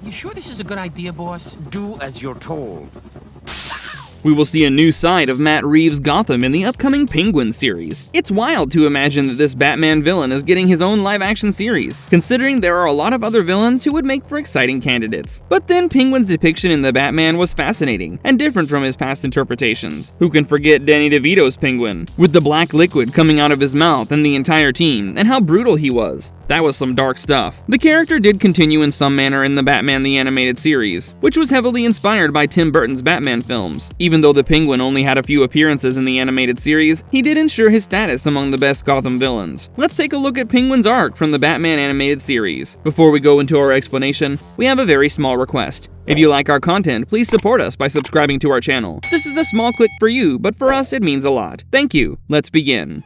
You sure this is a good idea, boss? Do as you're told. We will see a new side of Matt Reeves' Gotham in the upcoming Penguin series. It's wild to imagine that this Batman villain is getting his own live-action series, considering there are a lot of other villains who would make for exciting candidates. But then Penguin's depiction in the Batman was fascinating, and different from his past interpretations. Who can forget Danny DeVito's Penguin, with the black liquid coming out of his mouth and the entire team, and how brutal he was? That was some dark stuff. The character did continue in some manner in the Batman the Animated Series, which was heavily inspired by Tim Burton's Batman films. Even though the Penguin only had a few appearances in the animated series, he did ensure his status among the best Gotham villains. Let's take a look at Penguin's arc from the Batman Animated Series. Before we go into our explanation, we have a very small request. If you like our content, please support us by subscribing to our channel. This is a small click for you, but for us it means a lot. Thank you. Let's begin.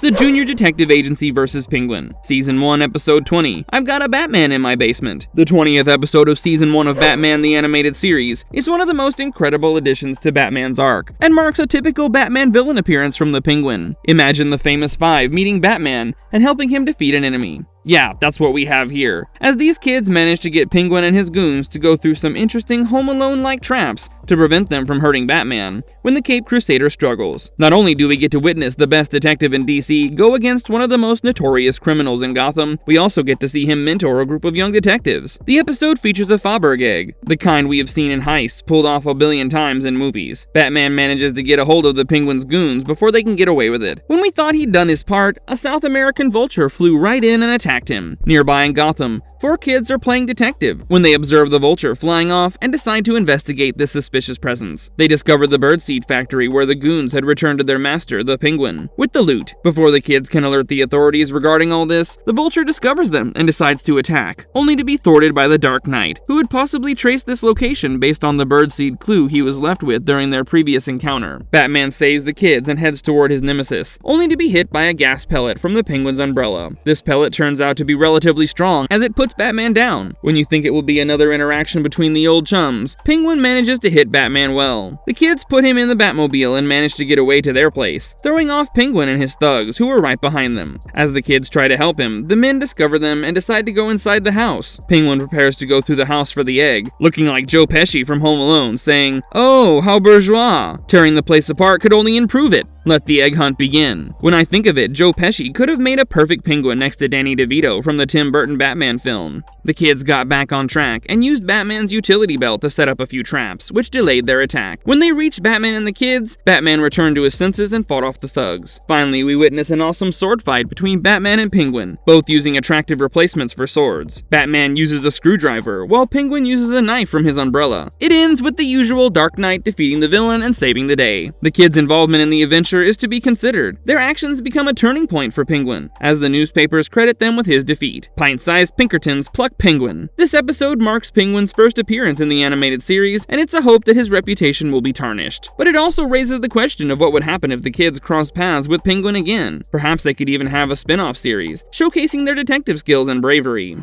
The Junior Detective Agency vs. Penguin, Season 1, Episode 20, I've Got a Batman in My Basement. The 20th episode of Season 1 of Batman the Animated Series is one of the most incredible additions to Batman's arc, and marks a typical Batman villain appearance from the Penguin. Imagine the famous Five meeting Batman and helping him defeat an enemy. Yeah, that's what we have here, as these kids manage to get Penguin and his goons to go through some interesting Home Alone-like traps to prevent them from hurting Batman when the Caped Crusader struggles. Not only do we get to witness the best detective in DC go against one of the most notorious criminals in Gotham, we also get to see him mentor a group of young detectives. The episode features a Faubourg egg, the kind we have seen in heists pulled off a billion times in movies. Batman manages to get a hold of the Penguin's goons before they can get away with it. When we thought he'd done his part, a South American vulture flew right in and attacked him. Nearby in Gotham, four kids are playing detective when they observe the vulture flying off and decide to investigate this suspicious presence. They discover the birdseed factory where the goons had returned to their master, the Penguin, with the loot. Before the kids can alert the authorities regarding all this, the vulture discovers them and decides to attack, only to be thwarted by the Dark Knight, who had possibly traced this location based on the birdseed clue he was left with during their previous encounter. Batman saves the kids and heads toward his nemesis, only to be hit by a gas pellet from the Penguin's umbrella. This pellet turns out to be relatively strong, as it puts Batman down. When you think it will be another interaction between the old chums, Penguin manages to hit Batman well. The kids put him in the Batmobile and manage to get away to their place, throwing off Penguin and his thugs, who were right behind them. As the kids try to help him, the men discover them and decide to go inside the house. Penguin prepares to go through the house for the egg, looking like Joe Pesci from Home Alone, saying, "Oh, how bourgeois." Tearing the place apart could only improve it. Let the egg hunt begin. When I think of it, Joe Pesci could have made a perfect Penguin next to Danny DeVito from the Tim Burton Batman film. The kids got back on track and used Batman's utility belt to set up a few traps, which delayed their attack. When they reached Batman and the kids, Batman returned to his senses and fought off the thugs. Finally, we witness an awesome sword fight between Batman and Penguin, both using attractive replacements for swords. Batman uses a screwdriver, while Penguin uses a knife from his umbrella. It ends with the usual Dark Knight defeating the villain and saving the day. The kids' involvement in the adventure is to be considered. Their actions become a turning point for Penguin, as the newspapers credit them with his defeat. Pint-sized Pinkertons pluck Penguin. This episode marks Penguin's first appearance in the animated series, and it's a hope that his reputation will be tarnished. But it also raises the question of what would happen if the kids crossed paths with Penguin again. Perhaps they could even have a spin-off series, showcasing their detective skills and bravery.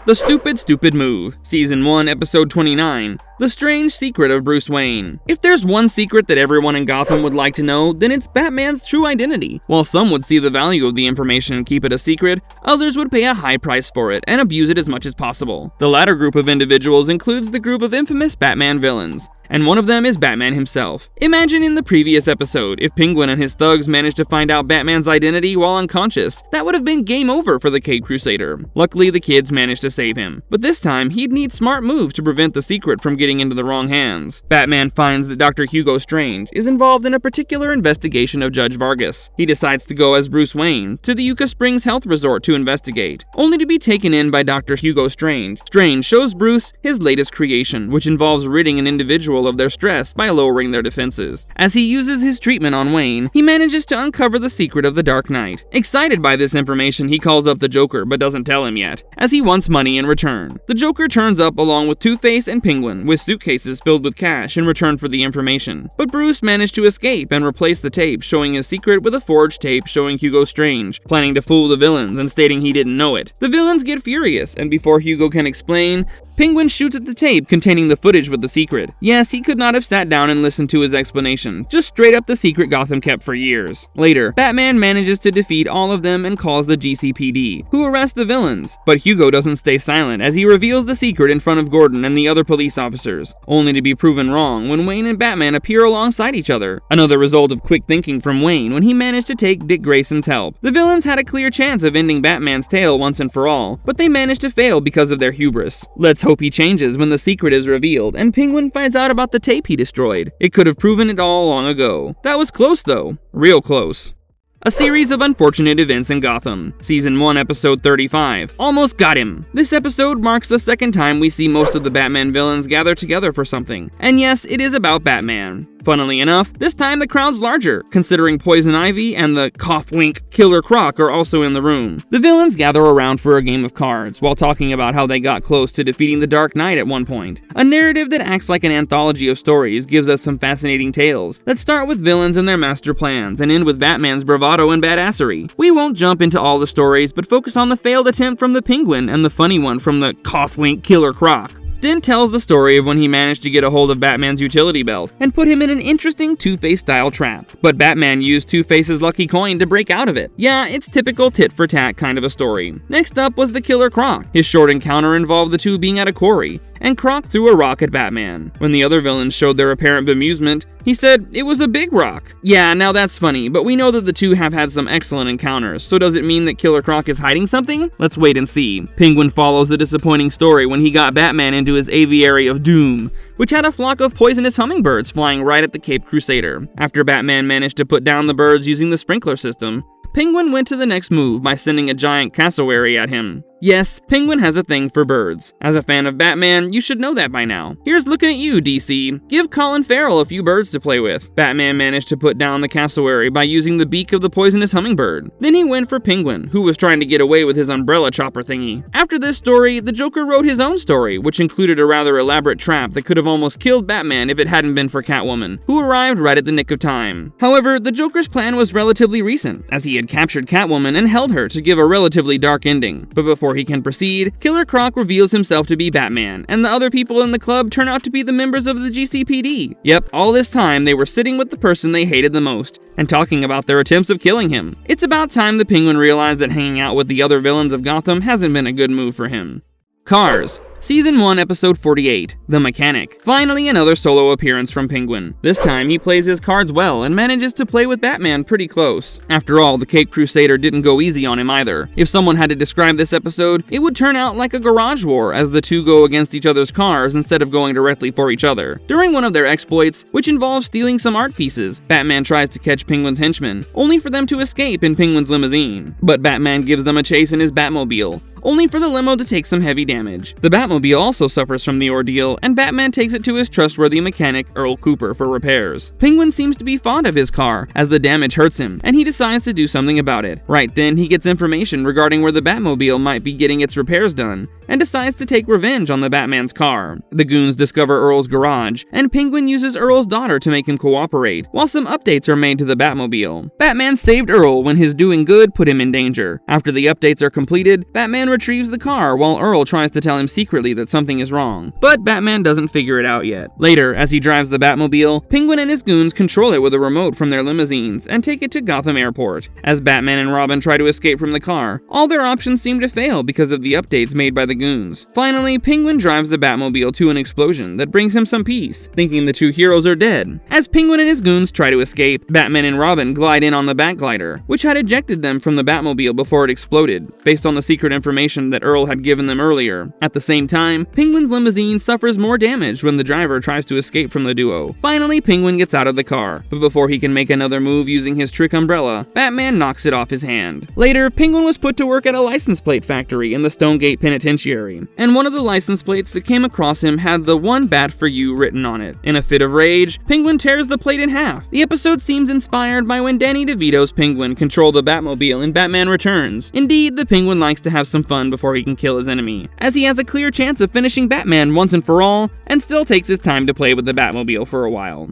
The Stupid Move, Season 1, Episode 29, The Strange Secret of Bruce Wayne. If there's one secret that everyone in Gotham would like to know, then it's Batman's true identity. While some would see the value of the information and keep it a secret, others would pay a high price for it and abuse it as much as possible. The latter group of individuals includes the group of infamous Batman villains, and one of them is Batman himself. Imagine in the previous episode, if Penguin and his thugs managed to find out Batman's identity while unconscious, that would have been game over for the Caped Crusader. Luckily, the kids managed to save him, but this time he'd need smart moves to prevent the secret from getting into the wrong hands. Batman finds that Dr. Hugo Strange is involved in a particular investigation of Judge Vargas. He decides to go as Bruce Wayne to the Yucca Springs Health Resort to investigate, only to be taken in by Dr. Hugo Strange. Strange shows Bruce his latest creation, which involves ridding an individual of their stress by lowering their defenses. As he uses his treatment on Wayne, he manages to uncover the secret of the Dark Knight. Excited by this information, he calls up the Joker but doesn't tell him yet, as he wants money in return. The Joker turns up along with Two-Face and Penguin with suitcases filled with cash in return for the information. But Bruce managed to escape and replace the tape showing his secret with a forged tape showing Hugo Strange, planning to fool the villains and stating he didn't know it. The villains get furious, and before Hugo can explain, Penguin shoots at the tape containing the footage with the secret. Yes, guess he could not have sat down and listened to his explanation, just straight up the secret Gotham kept for years. Later, Batman manages to defeat all of them and calls the GCPD, who arrest the villains. But Hugo doesn't stay silent as he reveals the secret in front of Gordon and the other police officers, only to be proven wrong when Wayne and Batman appear alongside each other. Another result of quick thinking from Wayne when he managed to take Dick Grayson's help. The villains had a clear chance of ending Batman's tale once and for all, but they managed to fail because of their hubris. Let's hope he changes when the secret is revealed and Penguin finds out about the tape he destroyed. It could have proven it all long ago. That was close though. Real close. A series of unfortunate events in Gotham. Season 1, Episode 35. Almost got him! This episode marks the second time we see most of the Batman villains gather together for something. And yes, it is about Batman. Funnily enough, this time the crowd's larger, considering Poison Ivy and the cough-wink Killer Croc are also in the room. The villains gather around for a game of cards, while talking about how they got close to defeating the Dark Knight at one point. A narrative that acts like an anthology of stories gives us some fascinating tales that start with villains and their master plans, and end with Batman's bravado and badassery. We won't jump into all the stories, but focus on the failed attempt from the Penguin and the funny one from the cough-wink Killer Croc. Dent tells the story of when he managed to get a hold of Batman's utility belt and put him in an interesting Two-Face style trap. But Batman used Two-Face's lucky coin to break out of it. Yeah, it's typical tit-for-tat kind of a story. Next up was the Killer Croc. His short encounter involved the two being at a quarry, and Croc threw a rock at Batman. When the other villains showed their apparent bemusement, he said it was a big rock. Yeah, now that's funny, but we know that the two have had some excellent encounters, so does it mean that Killer Croc is hiding something? Let's wait and see. Penguin follows the disappointing story when he got Batman into his aviary of doom, which had a flock of poisonous hummingbirds flying right at the Caped Crusader. After Batman managed to put down the birds using the sprinkler system, Penguin went to the next move by sending a giant cassowary at him. Yes, Penguin has a thing for birds. As a fan of Batman, you should know that by now. Here's looking at you, DC. Give Colin Farrell a few birds to play with. Batman managed to put down the cassowary by using the beak of the poisonous hummingbird. Then he went for Penguin, who was trying to get away with his umbrella chopper thingy. After this story, the Joker wrote his own story, which included a rather elaborate trap that could have almost killed Batman if it hadn't been for Catwoman, who arrived right at the nick of time. However, the Joker's plan was relatively recent, as he had captured Catwoman and held her to give a relatively dark ending. But before he can proceed, Killer Croc reveals himself to be Batman, and the other people in the club turn out to be the members of the GCPD. Yep, all this time they were sitting with the person they hated the most, and talking about their attempts of killing him. It's about time the Penguin realized that hanging out with the other villains of Gotham hasn't been a good move for him. Cars. Season 1, Episode 48, The Mechanic. Finally, another solo appearance from Penguin. This time, he plays his cards well and manages to play with Batman pretty close. After all, the Caped Crusader didn't go easy on him either. If someone had to describe this episode, it would turn out like a garage war as the two go against each other's cars instead of going directly for each other. During one of their exploits, which involves stealing some art pieces, Batman tries to catch Penguin's henchmen, only for them to escape in Penguin's limousine. But Batman gives them a chase in his Batmobile, only for the limo to take some heavy damage. The Batmobile also suffers from the ordeal, and Batman takes it to his trustworthy mechanic, Earl Cooper, for repairs. Penguin seems to be fond of his car, as the damage hurts him, and he decides to do something about it. Right then, he gets information regarding where the Batmobile might be getting its repairs done, and decides to take revenge on the Batman's car. The goons discover Earl's garage, and Penguin uses Earl's daughter to make him cooperate, while some updates are made to the Batmobile. Batman saved Earl when his doing good put him in danger. After the updates are completed, Batman retrieves the car while Earl tries to tell him secretly that something is wrong. But Batman doesn't figure it out yet. Later, as he drives the Batmobile, Penguin and his goons control it with a remote from their limousines and take it to Gotham Airport. As Batman and Robin try to escape from the car, all their options seem to fail because of the updates made by the goons. Finally, Penguin drives the Batmobile to an explosion that brings him some peace, thinking the two heroes are dead. As Penguin and his goons try to escape, Batman and Robin glide in on the Batglider, which had ejected them from the Batmobile before it exploded, based on the secret information that Earl had given them earlier. At the same time, Penguin's limousine suffers more damage when the driver tries to escape from the duo. Finally, Penguin gets out of the car, but before he can make another move using his trick umbrella, Batman knocks it off his hand. Later, Penguin was put to work at a license plate factory in the Stonegate Penitentiary, and one of the license plates that came across him had the "One Bat for You" written on it. In a fit of rage, Penguin tears the plate in half. The episode seems inspired by when Danny DeVito's Penguin controlled the Batmobile in Batman Returns. Indeed, the Penguin likes to have some fun before he can kill his enemy, as he has a clear chance of finishing Batman once and for all, and still takes his time to play with the Batmobile for a while.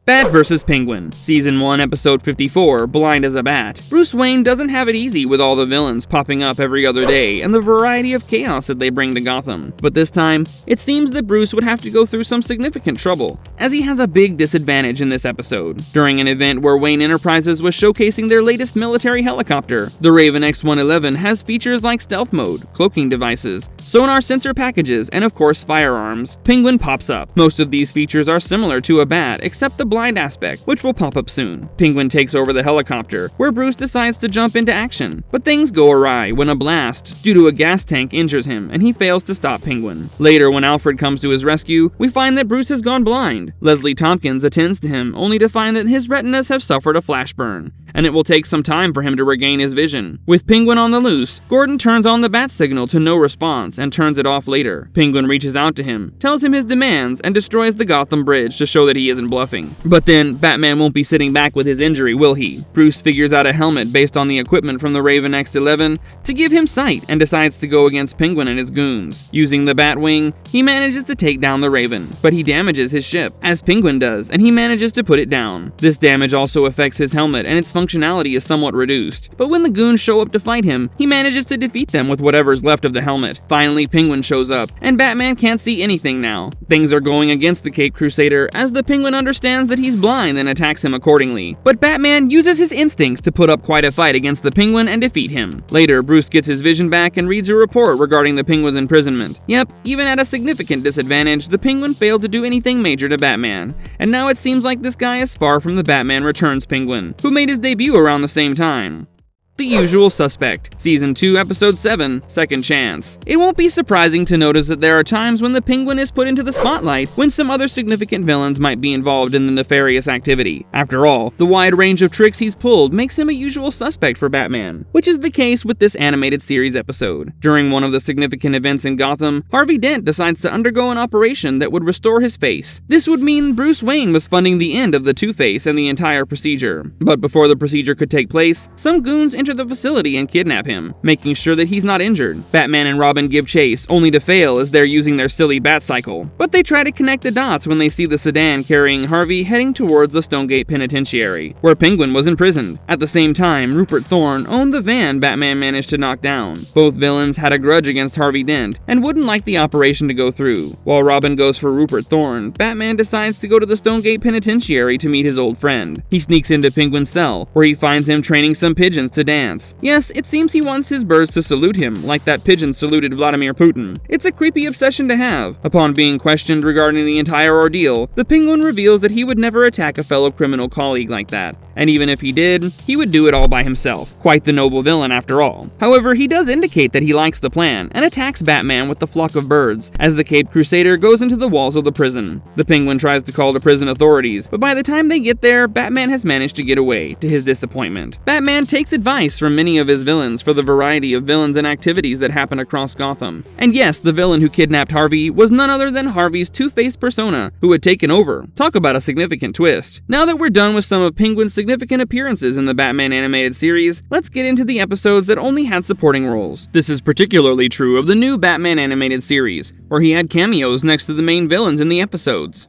Bat vs. Penguin, Season 1, Episode 54, Blind as a Bat. Bruce Wayne doesn't have it easy with all the villains popping up every other day and the variety of chaos that they bring to Gotham. But this time, it seems that Bruce would have to go through some significant trouble, as he has a big disadvantage in this episode. During an event where Wayne Enterprises was showcasing their latest military helicopter, the Raven X-111 has features like stealth mode, cloaking devices, sonar sensor packages, and of course firearms. Penguin pops up. Most of these features are similar to a bat, except the blind aspect, which will pop up soon. Penguin takes over the helicopter, where Bruce decides to jump into action. But things go awry when a blast due to a gas tank injures him and he fails to stop Penguin. Later, when Alfred comes to his rescue, we find that Bruce has gone blind. Leslie Tompkins attends to him, only to find that his retinas have suffered a flash burn, and it will take some time for him to regain his vision. With Penguin on the loose, Gordon turns on the bat signal to no response and turns it off later. Penguin reaches out to him, tells him his demands, and destroys the Gotham Bridge to show that he isn't bluffing. But then, Batman won't be sitting back with his injury, will he? Bruce figures out a helmet based on the equipment from the Raven X-11 to give him sight and decides to go against Penguin and his goons. Using the Batwing, he manages to take down the Raven, but he damages his ship, as Penguin does, and he manages to put it down. This damage also affects his helmet, and its functionality is somewhat reduced. But when the goons show up to fight him, he manages to defeat them with whatever's left of the helmet. Finally, Penguin shows up, and Batman can't see anything now. Things are going against the Caped Crusader, as the Penguin understands that he's blind and attacks him accordingly. But Batman uses his instincts to put up quite a fight against the Penguin and defeat him. Later, Bruce gets his vision back and reads a report regarding the Penguin's imprisonment. Yep, even at a significant disadvantage, the Penguin failed to do anything major to Batman. And now it seems like this guy is far from the Batman Returns Penguin, who made his debut around the same time. The Usual Suspect, Season 2, Episode 7, Second Chance. It won't be surprising to notice that there are times when the Penguin is put into the spotlight when some other significant villains might be involved in the nefarious activity. After all, the wide range of tricks he's pulled makes him a usual suspect for Batman, which is the case with this animated series episode. During one of the significant events in Gotham, Harvey Dent decides to undergo an operation that would restore his face. This would mean Bruce Wayne was funding the end of the Two-Face and the entire procedure. But before the procedure could take place, some goons enter the facility and kidnap him, making sure that he's not injured. Batman and Robin give chase, only to fail as they're using their silly bat cycle. But they try to connect the dots when they see the sedan carrying Harvey heading towards the Stonegate Penitentiary, where Penguin was imprisoned. At the same time, Rupert Thorne owned the van Batman managed to knock down. Both villains had a grudge against Harvey Dent and wouldn't like the operation to go through. While Robin goes for Rupert Thorne, Batman decides to go to the Stonegate Penitentiary to meet his old friend. He sneaks into Penguin's cell, where he finds him training some pigeons to dance. Yes, it seems he wants his birds to salute him, like that pigeon saluted Vladimir Putin. It's a creepy obsession to have. Upon being questioned regarding the entire ordeal, the Penguin reveals that he would never attack a fellow criminal colleague like that. And even if he did, he would do it all by himself. Quite the noble villain after all. However, he does indicate that he likes the plan, and attacks Batman with the flock of birds, as the Caped Crusader goes into the walls of the prison. The Penguin tries to call the prison authorities, but by the time they get there, Batman has managed to get away, to his disappointment. Batman takes advice from many of his villains for the variety of villains and activities that happen across Gotham. And yes, the villain who kidnapped Harvey was none other than Harvey's Two-Face persona, who had taken over. Talk about a significant twist. Now that we're done with some of Penguin's significant appearances in the Batman animated series, let's get into the episodes that only had supporting roles. This is particularly true of the new Batman animated series, where he had cameos next to the main villains in the episodes.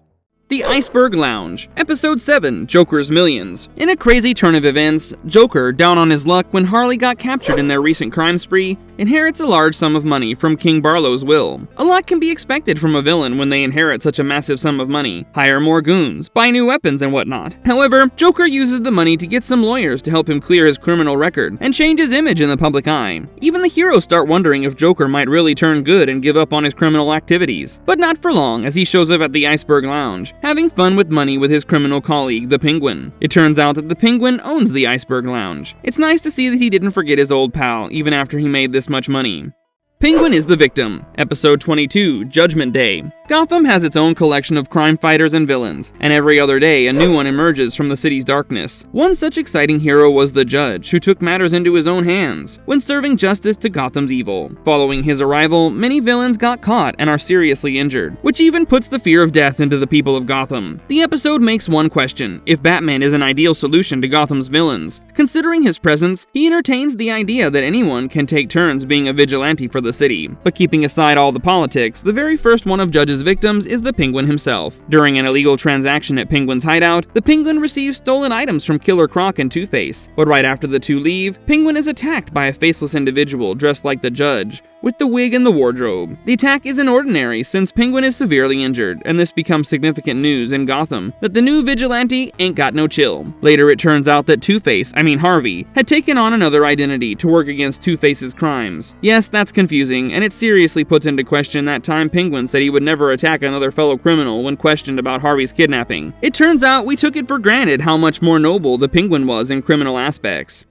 The Iceberg Lounge, Episode 7, Joker's Millions. In a crazy turn of events, Joker, down on his luck when Harley got captured in their recent crime spree, inherits a large sum of money from King Barlow's will. A lot can be expected from a villain when they inherit such a massive sum of money. Hire more goons, buy new weapons and whatnot. However, Joker uses the money to get some lawyers to help him clear his criminal record and change his image in the public eye. Even the heroes start wondering if Joker might really turn good and give up on his criminal activities. But not for long, as he shows up at the Iceberg Lounge, having fun with money with his criminal colleague, the Penguin. It turns out that the Penguin owns the Iceberg Lounge. It's nice to see that he didn't forget his old pal, even after he made this much money. Penguin is the victim. Episode 22, Judgment Day. Gotham has its own collection of crime fighters and villains, and every other day a new one emerges from the city's darkness. One such exciting hero was the Judge, who took matters into his own hands when serving justice to Gotham's evil. Following his arrival, many villains got caught and are seriously injured, which even puts the fear of death into the people of Gotham. The episode makes one question: if Batman is an ideal solution to Gotham's villains. Considering his presence, he entertains the idea that anyone can take turns being a vigilante for the city. But keeping aside all the politics, the very first one of Judge's his victims is the Penguin himself. During an illegal transaction at Penguin's hideout, the Penguin receives stolen items from Killer Croc and Two-Face, but right after the two leave, Penguin is attacked by a faceless individual dressed like the Judge, with the wig and the wardrobe. The attack isn't ordinary, since Penguin is severely injured, and this becomes significant news in Gotham that the new vigilante ain't got no chill. Later it turns out that Harvey, had taken on another identity to work against Two-Face's crimes. Yes, that's confusing, and it seriously puts into question that time Penguin said he would never attack another fellow criminal when questioned about Harvey's kidnapping. It turns out we took it for granted how much more noble the Penguin was in criminal aspects.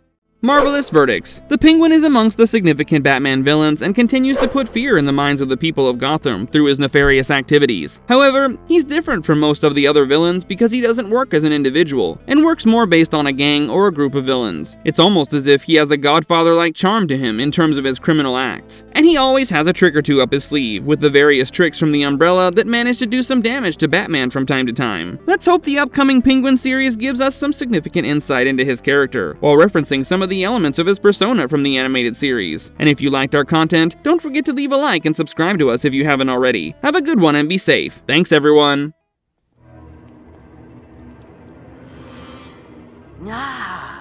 Marvelous verdicts. The Penguin is amongst the significant Batman villains and continues to put fear in the minds of the people of Gotham through his nefarious activities. However, he's different from most of the other villains because he doesn't work as an individual, and works more based on a gang or a group of villains. It's almost as if he has a Godfather-like charm to him in terms of his criminal acts. And he always has a trick or two up his sleeve, with the various tricks from the Umbrella that manage to do some damage to Batman from time to time. Let's hope the upcoming Penguin series gives us some significant insight into his character, while referencing some of the elements of his persona from the animated series. And if you liked our content, don't forget to leave a like and subscribe to us if you haven't already. Have a good one and be safe. Thanks, everyone. Ah.